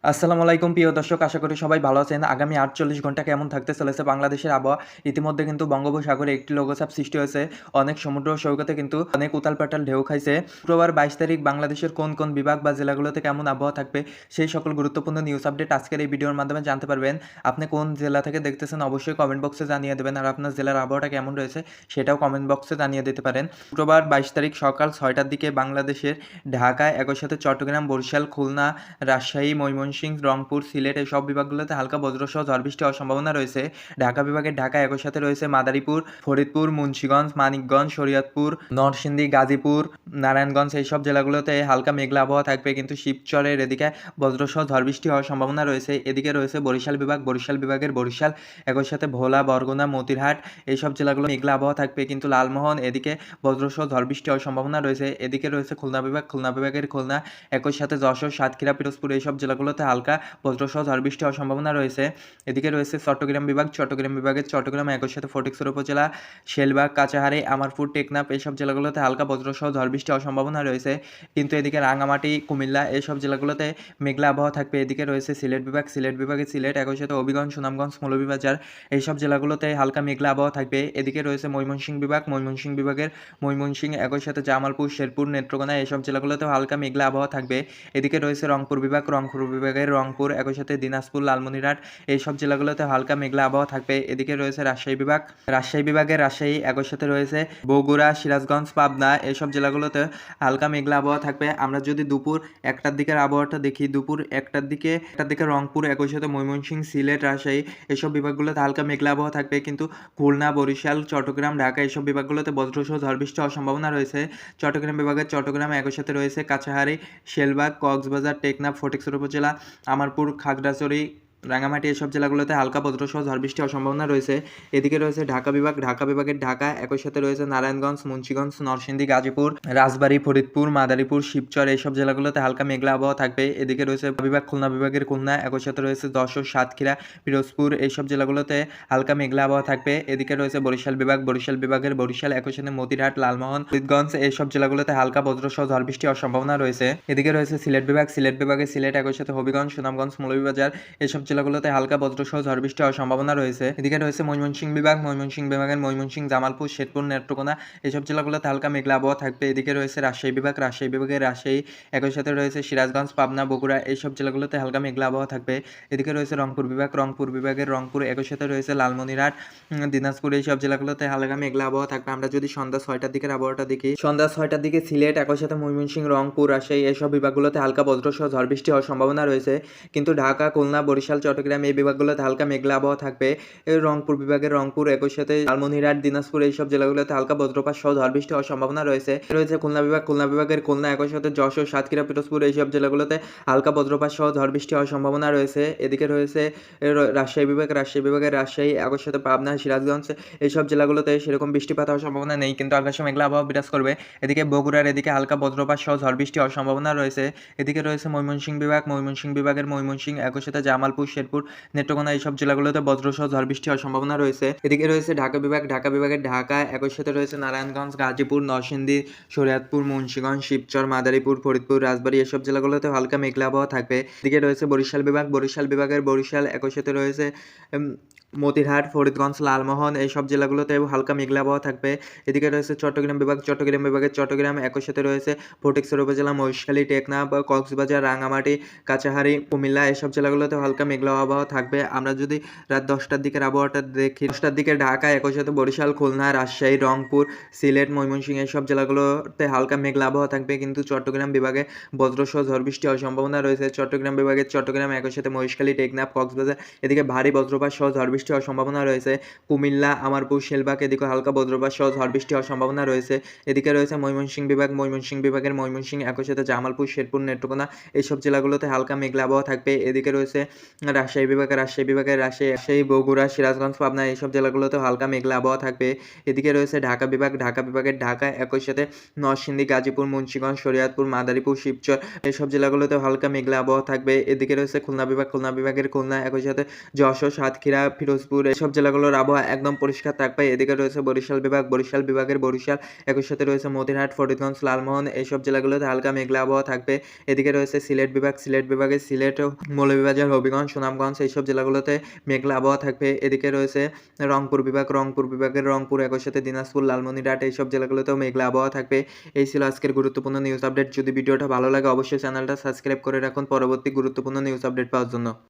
আসসালামু আলাইকুম প্রিয় দর্শক, আশা করি সবাই ভালো আছেন। আগামী ৪৮ ঘন্টা কেমন থাকতে চলেছে বাংলাদেশের আবহাওয়া? ইতিমধ্যে কিন্তু বঙ্গোপসাগরে একটি লঘুচাপ সৃষ্টি হয়েছে। অনেক সমুদ্র সৈকতে কিন্তু অনেক উতাল-পাতাল ঢেউ খাইছে। শুক্রবার ২২ তারিখ বাংলাদেশের কোন বিভাগ বা জেলাগুলোতে কেমন আবহাওয়া থাকবে, সেই সকল গুরুত্বপূর্ণ নিউজ আপডেট আজকের এই ভিডিওর মাধ্যমে জানতে পারবেন। আপনি কোন জেলা থেকে দেখতেছেন অবশ্যই কমেন্ট বক্সে জানিয়ে দেবেন। আর আপনার জেলার আবহাওয়াটা কেমন রয়েছে সেটাও কমেন্ট বক্সে জানিয়ে দিতে পারেন। শুক্রবার ২২ তারিখ সকাল ৬টার দিকে বাংলাদেশের ঢাকা, একই সাথে চট্টগ্রাম, বরিশাল, খুলনা, রাজশাহী, ময়মনসিংহ, রংপুর, সিলেট এই সব বিভাগগুলোতে হালকা বজ্রসহ ঝড় বৃষ্টি হওয়ার সম্ভাবনা রয়েছে। ঢাকা বিভাগের ঢাকা, একই সাথে রয়েছে মাদারীপুর, ফরিদপুর, মুন্সিগঞ্জ, মানিকগঞ্জ, শরীয়তপুর, নরসিংদী, গাজীপুর, নারায়ণগঞ্জ এই সব জেলাগুলোতে হালকা মেঘলা আবহাওয়া থাকবে, কিন্তু শিবচরের এদিকে বজ্রসহ ঝড় বৃষ্টি হওয়ার সম্ভাবনা রয়েছে। এদিকে রয়েছে বরিশাল বিভাগ, বরিশাল বিভাগের বরিশাল, একই সাথে ভোলা, বরগুনা, মতিরহাট এইসব জেলাগুলো মেঘলা আবহাওয়া থাকবে, কিন্তু লালমোহন এদিকে বজ্রসহ ঝড় বৃষ্টি হওয়ার সম্ভাবনা রয়েছে। এদিকে রয়েছে খুলনা বিভাগ, খুলনা বিভাগের খুলনা, একই সাথে যশোর, সাতক্ষীরা, পিরোজপুর এইসব জেলাগুলোতে হালকা বজ্রসহ ঝড় বৃষ্টি হওয়ার সম্ভাবনা রয়েছে। এদিকে রয়েছে চট্টগ্রাম বিভাগ, চট্টগ্রাম বিভাগের চট্টগ্রাম, একই সাথে ফটিকছড়ি উপজেলা, শেলবাগ, কাচাহারি, আমারপুর, টেকনাফ এইসব জেলাগুলোতে হালকা বজ্রসহ ঝড় বৃষ্টি হওয়ার সম্ভাবনা রয়েছে, কিন্তু এদিকে রাঙামাটি, কুমিল্লা এইসব জেলাগুলোতে মেঘলা আবহাওয়া থাকবে। এদিকে রয়েছে সিলেট বিভাগ, সিলেট বিভাগের সিলেট, একই সাথে হবিগঞ্জ, সুনামগঞ্জ, মৌলভীবাজার এইসব জেলাগুলোতে হালকা মেঘলা আবহাওয়া থাকবে। এদিকে রয়েছে ময়মনসিংহ বিভাগ, ময়মনসিংহ বিভাগের ময়মনসিংহ, একই সাথে জামালপুর, শেরপুর, নেত্রকোনা এইসব জেলাগুলোতেও হালকা মেঘলা আবহাওয়া থাকবে। এদিকে রয়েছে রংপুর বিভাগ, রংপুর বিভাগের রংপুর, একই সাথে দিনাজপুর, লালমনিরহাট এইসব জেলাগুলোতে হালকা মেঘলা আবহাওয়া থাকবে। এদিকে রয়েছে রাজশাহী বিভাগ, রাজশাহী বিভাগের রাজশাহী, একই সাথে রয়েছে বগুড়া, সিরাজগঞ্জ, পাবনা এইসব জেলাগুলোতে হালকা মেঘলা আবহাওয়া থাকবে। আমরা যদি দুপুর ১টার দিকের আবহাওয়াটা দেখি, দুপুর ১টার দিকে রংপুর, একই সাথে ময়মনসিংহ, সিলেট, রাজশাহী এইসব বিভাগগুলোতে হালকা মেঘলা আবহাওয়া থাকবে, কিন্তু খুলনা, বরিশাল, চট্টগ্রাম, ঢাকা এইসব বিভাগগুলোতে বজ্রসহ ঝড় বৃষ্টি হওয়ার সম্ভাবনা রয়েছে। চট্টগ্রাম বিভাগের চট্টগ্রাম, একই সাথে রয়েছে কাছাহারি, শেলবাগ, কক্সবাজার, টেকনাফ, ফটিকছড়ি উপজেলা, আমারপুর, খাগড়াছড়ি, রাঙামাটি এসব জেলাগুলোতে হালকা বজ্রসহ ঝড় বৃষ্টি হওয়ার সম্ভাবনা রয়েছে। এদিকে রয়েছে ঢাকা বিভাগ, ঢাকা বিভাগের ঢাকা, একই সাথে রয়েছে নারায়ণগঞ্জ, মুন্সিগঞ্জ, নরসিংদী, গাজীপুর, রাজবাড়ী, ফরিদপুর, মাদারীপুর, শিবচর এইসব জেলাগুলোতে হালকা মেঘলা আবহাওয়া থাকবে। এদিকে রয়েছে বিভাগ, খুলনা বিভাগের খুলনা, একই সাথে রয়েছে যশোর, সাতক্ষীরা, পিরোজপুর এইসব জেলাগুলোতে হালকা মেঘলা আবহাওয়া থাকবে। এদিকে রয়েছে বরিশাল বিভাগ, বরিশাল বিভাগের বরিশাল, একই সাথে মতিরহাট, লালমোহন, ফরিদগঞ্জ এইসব জেলাগুলোতে হালকা বজ্রসহ ঝড় বৃষ্টি হওয়ার সম্ভাবনা রয়েছে। এদিকে রয়েছে সিলেট বিভাগ, সিলেট বিভাগের সিলেট, একই সাথে হবিগঞ্জ, সুনামগঞ্জ, মৌলভীবাজার এইসব জেলাগুলোতে হালকা বজ্রসহ ঝড় বৃষ্টি হওয়ার সম্ভাবনা রয়েছে। এদিকে রয়েছে ময়মনসিংহ বিভাগ, ময়মনসিংহ বিভাগের ময়মনসিংহ, জামালপুর, শেরপুর, নেত্রকোনা এইসব জেলাগুলোতে হালকা মেঘলা আবহাওয়া থাকবে। এদিকে রয়েছে রাজশাহী বিভাগ, রাজশাহী বিভাগের রাজশাহী, একই সাথে রয়েছে সিরাজগঞ্জ, পাবনা, বগুড়া এইসব জেলাগুলোতে হালকা মেঘলা আবহাওয়া থাকবে। এদিকে রয়েছে রংপুর বিভাগ, রংপুর বিভাগের রংপুর, একই সাথে রয়েছে লালমনিরহাট, দিনাজপুর এইসব জেলাগুলোতে হালকা মেঘলা আবহাওয়া থাকবে। আমরা যদি সন্ধ্যা ৬টার দিকের আবহাওয়াটা দেখি, সন্ধ্যা ৬টার দিকে সিলেট, একই সাথে ময়মনসিংহ, রংপুর, রাজশাহী এইসব বিভাগগুলোতে হালকা বজ্রসহ ঝড় বৃষ্টি হওয়ার সম্ভাবনা রয়েছে, কিন্তু ঢাকা, খুলনা, বরিশাল, চট্টগ্রাম এই বিভাগগুলোতে হালকা মেঘলা আবহাওয়া থাকবে। রংপুর বিভাগের রংপুর, একই সাথে লালমনিরহাট, দিনাজপুর এইসব জেলাগুলোতে হালকা বজ্রপাত সহ ঝড় বৃষ্টি হওয়ার সম্ভাবনা রয়েছে। রয়েছে খুলনা বিভাগ, খুলনা বিভাগের খুলনা, একই সাথে যশোর, সাতক্ষীরা, পিরোজপুর এইসব জেলাগুলোতে হালকা বজ্রপাত সহ ঝড় বৃষ্টি হওয়ার সম্ভাবনা রয়েছে। এদিকে রয়েছে রাজশাহী বিভাগ, রাজশাহী বিভাগের রাজশাহী, একই সাথে পাবনা, সিরাজগঞ্জ এইসব জেলাগুলোতে সেরকম বৃষ্টিপাত হওয়ার সম্ভাবনা নেই, কিন্তু আকাশে মেঘলা আবহাওয়া বিরাজ করবে। এদিকে বগুড়ার এদিকে হালকা বজ্রপাত সহ ঝড় বৃষ্টি হওয়ার সম্ভাবনা রয়েছে। এদিকে রয়েছে ময়মনসিংহ বিভাগ, ময়মনসিংহ বিভাগের ময়মনসিংহ, একই সাথে জামালপুর, শেরপুর, নেত্রকোনা এইসব জেলাগুলোতে বজ্রসহ ঝড় বৃষ্টি হওয়ার সম্ভাবনা রয়েছে। এদিকে রয়েছে ঢাকা বিভাগ, ঢাকা বিভাগের ঢাকা, একই সাথে রয়েছে নারায়ণগঞ্জ, গাজীপুর, নরসিংদী, শরীয়তপুর, মুন্সিগঞ্জ, শিবচর, মাদারীপুর, ফরিদপুর, রাজবাড়ী এসব জেলাগুলোতে হালকা মেঘলা আবহাওয়া থাকবে। এদিকে রয়েছে বরিশাল বিভাগ, বরিশাল বিভাগের বরিশাল, একই সাথে রয়েছে মতিরহাট, ফরিদগঞ্জ, লালমোহন এইসব জেলাগুলোতে হালকা মেঘলা আবহাওয়া থাকবে। এদিকে রয়েছে চট্টগ্রাম বিভাগ, চট্টগ্রাম বিভাগের চট্টগ্রাম, একই সাথে রয়েছে ফটিকছড়ি উপজেলা, মহেশখালী, টেকনাফ, কক্সবাজার, রাঙামাটি, কাছাহারি, কুমিল্লা এইসব জেলাগুলোতে হালকা মেঘলা আবহাওয়া থাকবে। আমরা যদি রাত 10টার দিকের আবহাওয়াটা দেখি, 10টার দিকে ঢাকা, একই সাথে বরিশাল, খুলনা, রাজশাহী, রংপুর, সিলেট, ময়মনসিংহ এইসব জেলাগুলোতে হালকা মেঘলা আবহাওয়া থাকবে, কিন্তু চট্টগ্রাম বিভাগে বজ্রসহ ঝড় বৃষ্টি হওয়ার সম্ভাবনা রয়েছে। চট্টগ্রাম বিভাগের চট্টগ্রাম, একই সাথে মহেশখালী, টেকনাফ, কক্সবাজার এদিকে ভারী বজ্রপাত সহ ঝড় বৃষ্টি হওয়ার সম্ভাবনা রয়েছে। কুমিল্লা, আমারপুর, শেলবাগ এদিকে হালকা বজ্রপাত সহ ঝড় বৃষ্টি হওয়ার সম্ভাবনা রয়েছে। এদিকে রয়েছে ময়মনসিংহ বিভাগ, ময়মনসিংহ বিভাগের ময়মনসিংহ, একই সাথে জামালপুর, শেরপুর, নেত্রকোনা এইসব জেলাগুলোতে হালকা মেঘলা আবহাওয়া থাকবে। এদিকে রয়েছে রাজশাহী বিভাগের রাজশাহী, বগুড়া, সিরাজগঞ্জ, পাবনা এইসব জেলাগুলোতে হালকা মেঘলা আবহাওয়া থাকবে। এদিকে রয়েছে ঢাকা বিভাগ, ঢাকা বিভাগের ঢাকা, একই সাথে নরসিংদী, গাজীপুর, মুন্সিগঞ্জ, শরীয়তপুর, মাদারীপুর, শিবচর এইসব জেলাগুলোতে হালকা মেঘলা আবহাওয়া থাকবে। এদিকে রয়েছে খুলনা বিভাগ, খুলনা বিভাগের খুলনা, একই সাথে যশোর, সাতক্ষীরা, পিরোজপুর এসব জেলাগুলোর আবহাওয়া একদম পরিষ্কার থাকবে। এদিকে রয়েছে বরিশাল বিভাগ, বরিশাল বিভাগের বরিশাল, একই সাথে রয়েছে মতিরহাট, ফরিদগঞ্জ, লালমোহন এইসব জেলাগুলোতে হালকা মেঘলা আবহাওয়া থাকবে। এদিকে রয়েছে সিলেট বিভাগ, সিলেট বিভাগে সিলেট, মৌলভীবাজার, হবিগঞ্জ, সুনামগঞ্জ এইসব জেলাগুলোতে মেঘলা আবহাওয়া থাকবে। এদিকে রয়েছে রংপুর বিভাগ, রংপুর বিভাগের রংপুর, একই সাথে দিনাজপুর, লালমনিরহাট এইসব জেলাগুলোতেও মেঘলা আবহাওয়া থাকবে। এই ছিল আজকের গুরুত্বপূর্ণ নিউজ আপডেট। যদি ভিডিওটা ভালো লাগে অবশ্যই চ্যানেলটা সাবস্ক্রাইব করে রাখুন পরবর্তী গুরুত্বপূর্ণ নিউজ আপডেট পাওয়ার জন্য।